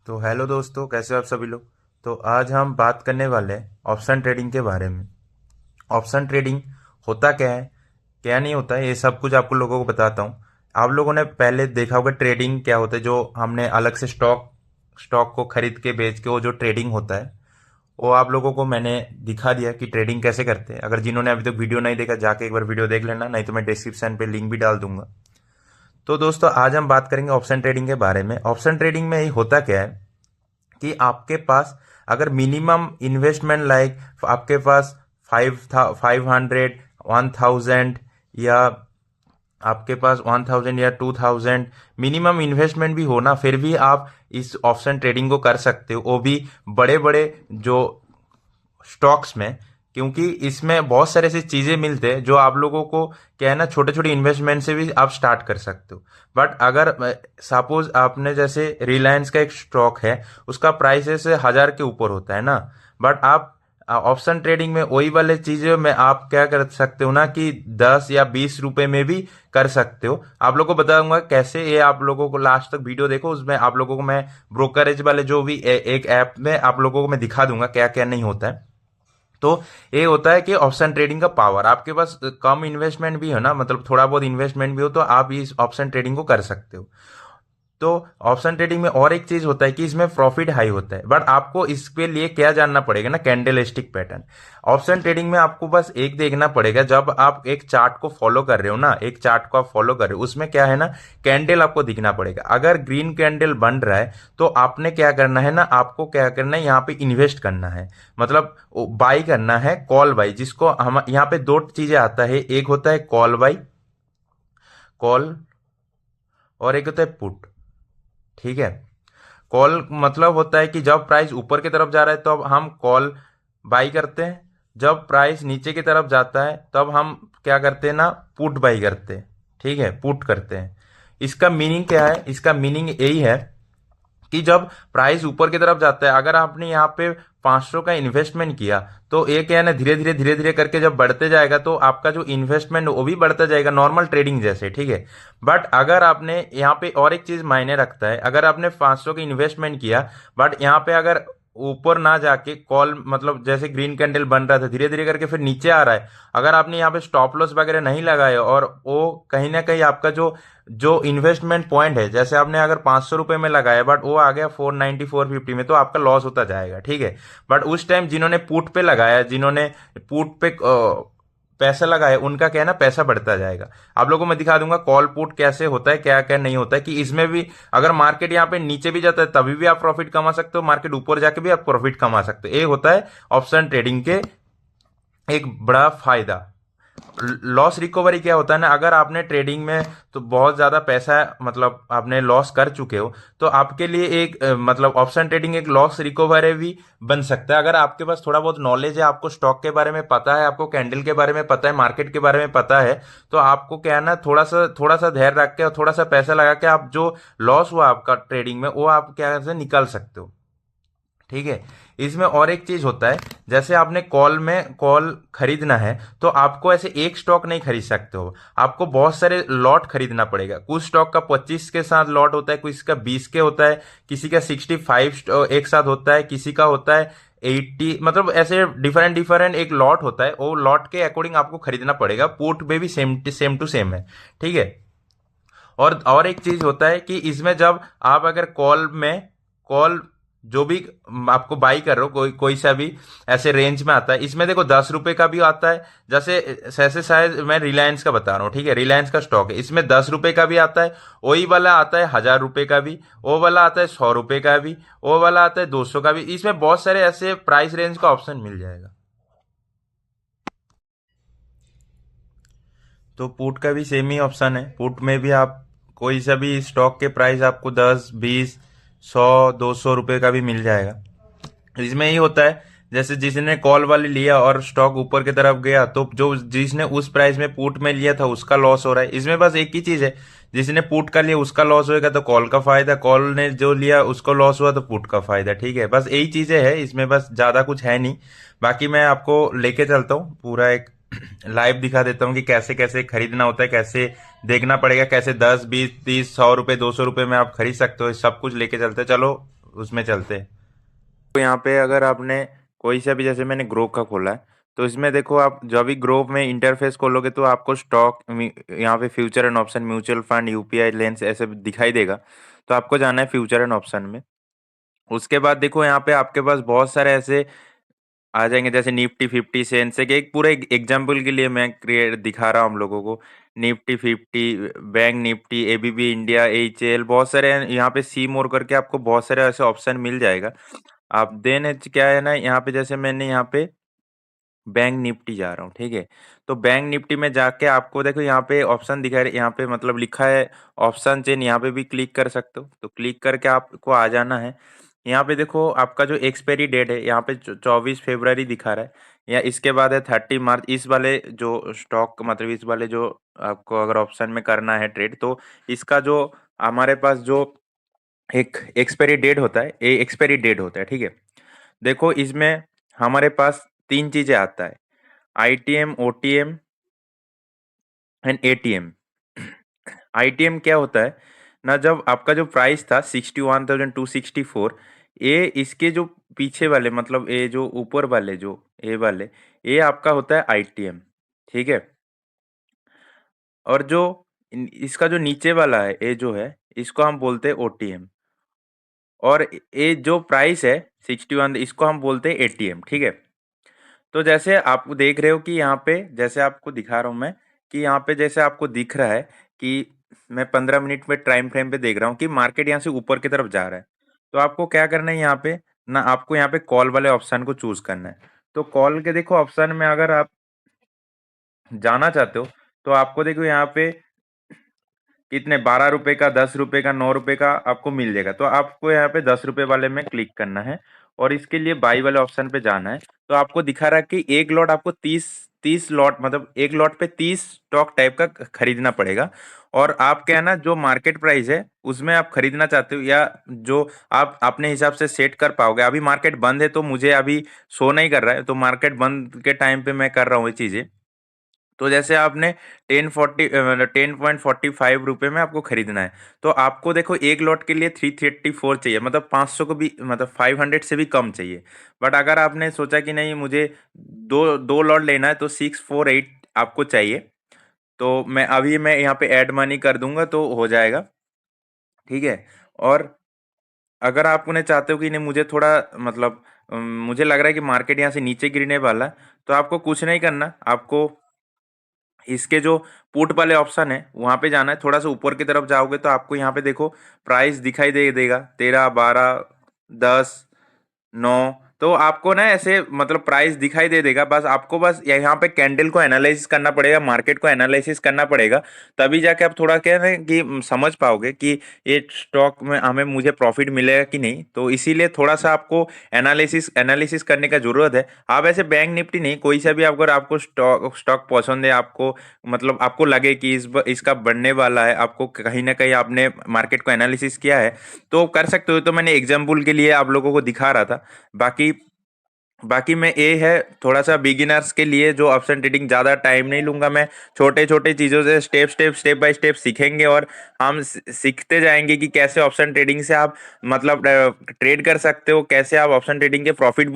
तो हेलो दोस्तों, कैसे हो आप सभी लोग। तो आज हम बात करने वाले हैं ऑप्शन ट्रेडिंग के बारे में। ऑप्शन ट्रेडिंग होता क्या है, क्या नहीं होता है, ये सब कुछ आपको लोगों को बताता हूँ। आप लोगों ने पहले देखा होगा ट्रेडिंग क्या होता है, जो हमने अलग से स्टॉक स्टॉक को खरीद के बेच के वो जो ट्रेडिंग होता है, वो आप लोगों को मैंने दिखा दिया कि ट्रेडिंग कैसे करते हैं। अगर जिन्होंने अभी तक वीडियो नहीं देखा, जाके एक बार वीडियो देख लेना, नहीं तो मैं डिस्क्रिप्शन पे लिंक भी डाल दूंगा। तो दोस्तों, आज हम बात करेंगे ऑप्शन ट्रेडिंग के बारे में। ऑप्शन ट्रेडिंग में ये होता क्या है कि आपके पास अगर मिनिमम इन्वेस्टमेंट लाइक आपके पास 500, 1000 या आपके पास 1000 या 2000 मिनिमम इन्वेस्टमेंट भी हो ना, फिर भी आप इस ऑप्शन ट्रेडिंग को कर सकते हो, वो भी बड़े बड़े जो स्टॉक्स में। क्योंकि इसमें बहुत सारे ऐसी चीजें मिलते हैं जो आप लोगों को क्या है ना, छोटे छोटे इन्वेस्टमेंट से भी आप स्टार्ट कर सकते हो। बट अगर सपोज आपने जैसे रिलायंस का एक स्टॉक है, उसका प्राइस ऐसे 1000 के ऊपर होता है ना, बट आप ऑप्शन ट्रेडिंग में वही वाले चीजें में आप क्या कर सकते हो ना कि 10 या 20 रुपए में भी कर सकते हो। आप लोगों को बताऊंगा कैसे, ये आप लोगों को लास्ट तक वीडियो देखो, उसमें आप लोगों को मैं ब्रोकरेज वाले जो भी एक ऐप में आप लोगों को मैं दिखा दूंगा क्या क्या नहीं होता है। तो ये होता है कि ऑप्शन ट्रेडिंग का पावर, आपके पास कम इन्वेस्टमेंट भी है ना, मतलब थोड़ा बहुत इन्वेस्टमेंट भी हो तो आप इस ऑप्शन ट्रेडिंग को कर सकते हो। तो ऑप्शन ट्रेडिंग में और एक चीज होता है कि इसमें प्रॉफिट हाई होता है, बट आपको इसके लिए क्या जानना पड़ेगा ना, candle stick pattern. Option trading में आपको बस एक देखना पड़ेगा, जब आप एक चार्ट को फॉलो कर रहे हो ना, एक चार्ट को आप फॉलो कर रहे हो, उसमें क्या है ना, कैंडल आपको दिखना पड़ेगा। अगर ग्रीन कैंडल बन रहा है तो आपने क्या करना है ना, आपको क्या करना है, यहाँ पे इन्वेस्ट करना है, मतलब बाई करना है, कॉल बाई, जिसको हम यहाँ पे दो चीजें आता है, एक होता है कॉल बाई, कॉल, और एक होता है पुट। ठीक है। कॉल मतलब होता है कि जब प्राइस ऊपर की तरफ जा रहा है तो अब हम कॉल बाई करते हैं, जब प्राइस नीचे की तरफ जाता है तब हम क्या करते हैं ना, पुट बाई करते हैं। ठीक है, पुट करते हैं। इसका मीनिंग क्या है, इसका मीनिंग यही है कि जब प्राइस ऊपर की तरफ जाता है, अगर आपने यहाँ पे 500 का इन्वेस्टमेंट किया, तो ये क्या है ना, धीरे धीरे करके जब बढ़ते जाएगा तो आपका जो इन्वेस्टमेंट वो भी बढ़ता जाएगा, नॉर्मल ट्रेडिंग जैसे। ठीक है। बट अगर आपने यहाँ पे और एक चीज मायने रखता है, अगर आपने 500 का इन्वेस्टमेंट किया, बट यहाँ पे अगर ऊपर ना जाके कॉल, मतलब जैसे ग्रीन कैंडल बन रहा था, धीरे धीरे करके फिर नीचे आ रहा है, अगर आपने यहाँ पे स्टॉप लॉस वगैरह नहीं लगाए और वो कहीं ना कहीं आपका जो जो इन्वेस्टमेंट पॉइंट है, जैसे आपने अगर 500 रुपए में लगाया बट वो आ गया 490 450 में, तो आपका लॉस होता जाएगा। ठीक है। बट उस टाइम जिन्होंने पुट पे लगाया, जिन्होंने पुट पे पैसा लगाया, उनका क्या है ना, पैसा बढ़ता जाएगा। आप लोगों को मैं दिखा दूंगा कॉल पुट कैसे होता है, क्या क्या नहीं होता है, कि इसमें भी अगर मार्केट यहाँ पे नीचे भी जाता है तभी भी आप प्रॉफिट कमा सकते हो, मार्केट ऊपर जाके भी आप प्रॉफिट कमा सकते हो। ये होता है ऑप्शन ट्रेडिंग के एक बड़ा फायदा। लॉस रिकवरी क्या होता है ना, अगर आपने ट्रेडिंग में तो बहुत ज्यादा पैसा मतलब आपने लॉस कर चुके हो, तो आपके लिए एक मतलब ऑप्शन ट्रेडिंग एक लॉस रिकवरी भी बन सकता है। अगर आपके पास थोड़ा बहुत नॉलेज है, आपको स्टॉक के बारे में पता है, आपको कैंडल के बारे में पता है, मार्केट के बारे में पता है, तो आपको क्या है ना, थोड़ा सा धैर्य रख के और थोड़ा सा पैसा लगा के आप जो लॉस हुआ आपका ट्रेडिंग में, वो आप क्या से निकाल सकते हो। ठीक है। इसमें और एक चीज होता है, जैसे आपने कॉल में कॉल खरीदना है, तो आपको ऐसे एक स्टॉक नहीं खरीद सकते हो, आपको बहुत सारे लॉट खरीदना पड़ेगा। कुछ स्टॉक का 25 के साथ लॉट होता है, किसी का 20 के होता है, किसी का 65 एक साथ होता है, किसी का होता है 80, मतलब ऐसे डिफरेंट डिफरेंट एक लॉट होता है, वो लॉट के अकॉर्डिंग आपको खरीदना पड़ेगा। पुट में भी सेम टू सेम है। ठीक है। और एक चीज होता है कि इसमें जब आप अगर कॉल जो भी आपको बाई कर रहे हो, कोई कोई सा भी ऐसे रेंज में आता है, इसमें देखो 10 रुपए का भी आता है, जैसे जैसे शायद मैं रिलायंस का बता रहा हूँ। ठीक है, रिलायंस का स्टॉक है, इसमें 10 रुपए का भी आता है, वही वाला आता है 1000 रुपए का भी, वो वाला आता है 100 रुपए का भी, वो वाला आता है 200 का भी। इसमें बहुत सारे ऐसे प्राइस रेंज का ऑप्शन मिल जाएगा। तो पुट का भी सेम ही ऑप्शन है। पुट में भी आप कोई सा भी स्टॉक के प्राइस आपको 10 20 100 200 रुपए का भी मिल जाएगा। इसमें ही होता है, जैसे जिसने कॉल वाली लिया और स्टॉक ऊपर की तरफ गया, तो जो जिसने उस प्राइस में पुट में लिया था उसका लॉस हो रहा है। इसमें बस एक ही चीज है, जिसने पुट का लिया उसका लॉस होएगा तो कॉल का फायदा, कॉल ने जो लिया उसको लॉस हुआ तो पुट का फायदा। ठीक है, बस यही चीजें है इसमें, बस ज्यादा कुछ है नहीं। बाकी मैं आपको लेके चलता हूँ, पूरा एक लाइव दिखा देता हूँ कि कैसे कैसे खरीदना होता है, कैसे देखना पड़ेगा, कैसे 10 20 30 100 रुपए 200 रुपए में आप खरीद सकते हो, सब कुछ लेके चलते हैं। चलो उसमें चलते हैं। तो यहाँ पे अगर आपने कोई सा भी, जैसे मैंने ग्रो का खोला है, तो इसमें देखो आप जब भी ग्रो में इंटरफेस खोलोगे तो आपको स्टॉक, यहाँ पे future and option, mutual fund, UPI, lens ऐसे दिखाई देगा। तो आपको जाना है फ्यूचर एंड ऑप्शन में। उसके बाद देखो यहाँ पे आपके पास बहुत सारे ऐसे आ जाएंगे, जैसे निफ्टी 50 सेंसेक्स, एक पूरे एग्जाम्पल के लिए मैं क्रिएट दिखा रहा हूँ हम लोगों को। Nifty 50, bank Nifty, ABB India, HL, बहुत सारे हैं यहाँ पे। सी मोर करके आपको बहुत सारे ऐसे ऑप्शन मिल जाएगा। आप देन क्या है ना, यहाँ पे जैसे मैंने यहाँ पे बैंक निफ्टी जा रहा हूँ, ठीक है। तो बैंक निफ्टी में जाके आपको देखो यहाँ पे ऑप्शन दिखा है, यहाँ पे मतलब लिखा है ऑप्शन चेन, यहाँ पे भी क्लिक कर सकते हो। तो क्लिक करके आपको आ जाना है। यहाँ पे देखो आपका जो एक्सपायरी डेट है, यहाँ पे 24 फरवरी दिखा रहा है, या इसके बाद है 30 मार्च। इस वाले जो स्टॉक, मतलब इस वाले जो आपको अगर ऑप्शन में करना है ट्रेड, तो इसका जो हमारे पास जो एक एक्सपायरी डेट होता है, ये एक्सपायरी डेट होता है, ठीक है। देखो इसमें हमारे पास तीन चीजें आता है, ITM, OTM and ATM. ITM क्या होता है ना, जब आपका जो प्राइस था 61,264, ये इसके जो पीछे वाले, मतलब ये जो ऊपर वाले, जो ये वाले, ये आपका होता है आईटीएम, ठीक है। और जो इसका जो नीचे वाला है, ये जो है, इसको हम बोलते हैं ओटीएम। और ये जो प्राइस है 61, इसको हम बोलते हैं एटीएम, ठीक है। तो जैसे आप देख रहे हो कि यहाँ पे, जैसे आपको दिखा रहा हूँ मैं, कि यहाँ पे जैसे आपको दिख रहा है कि मैं 15 मिनट में टाइम फ्रेम पे देख रहा हूँ कि मार्केट यहाँ से ऊपर की तरफ जा रहा है। तो आपको क्या करना है यहाँ पे ना, आपको यहाँ पे कॉल वाले ऑप्शन को चूज करना है। तो कॉल के देखो ऑप्शन में अगर आप जाना चाहते हो, तो आपको देखो यहाँ पे कितने, 12 रुपए का, 10 रुपए का, 9 रुपए का आपको मिल जाएगा। तो आपको यहाँ पे 10 रुपए वाले में क्लिक करना है, और इसके लिए बाई वाले ऑप्शन पे जाना है। तो आपको दिखा रहा है कि एक लॉट आपको 30 लॉट, मतलब एक लॉट पे 30 स्टॉक टाइप का खरीदना पड़ेगा। और आप क्या है ना, जो मार्केट प्राइस है उसमें आप खरीदना चाहते हो, या जो आप अपने हिसाब से सेट कर पाओगे। अभी मार्केट बंद है तो मुझे अभी शो नहीं कर रहा है, तो मार्केट बंद के टाइम पे मैं कर रहा हूँ ये चीजें। तो जैसे आपने 10.45 रुपए में आपको खरीदना है, तो आपको देखो एक लॉट के लिए 334 चाहिए, मतलब 500 को भी, मतलब 500 से भी कम चाहिए। बट अगर आपने सोचा कि नहीं मुझे दो दो लॉट लेना है, तो 648 आपको चाहिए। तो मैं यहाँ पे ऐड मनी कर दूंगा तो हो जाएगा, ठीक है। और अगर आप उन्हें चाहते हो कि नहीं मुझे थोड़ा, मतलब मुझे लग रहा है कि मार्केट यहाँ से नीचे गिरने वाला है, तो आपको कुछ नहीं करना, आपको इसके जो पुट वाले ऑप्शन है वहां पे जाना है। थोड़ा सा ऊपर की तरफ जाओगे तो आपको यहाँ पे देखो प्राइस दिखाई दे देगा, 13, 12, 10, 9। तो आपको ना ऐसे मतलब प्राइस दिखाई दे देगा, बस आपको बस यहाँ पे कैंडल को एनालिसिस करना पड़ेगा, मार्केट को एनालिसिस करना पड़ेगा। तभी जाके आप थोड़ा क्या है कि समझ पाओगे कि ये स्टॉक में हमें मुझे प्रॉफिट मिलेगा कि नहीं। तो इसीलिए थोड़ा सा आपको एनालिसिस एनालिसिस करने का जरूरत है। आप ऐसे बैंक निफ्टी नहीं, कोई सा भी अगर आपको स्टॉक स्टॉक पसंद है, आपको मतलब आपको लगे कि इसका बढ़ने वाला है, आपको कहीं ना कहीं आपने मार्केट को एनालिसिस किया है, तो कर सकते हो। तो मैंने एग्जाम्पल के लिए आप लोगों को दिखा रहा था। बाकी बाकी मैं ये है, थोड़ा सा बिगिनर्स के लिए जो ऑप्शन ट्रेडिंग, ज़्यादा टाइम नहीं लूंगा मैं। छोटे छोटे चीज़ों से स्टेप बाय स्टेप सीखेंगे, और हम सीखते जाएंगे कि कैसे ऑप्शन ट्रेडिंग से आप मतलब ट्रेड कर सकते हो, कैसे आप ऑप्शन ट्रेडिंग के प्रॉफिट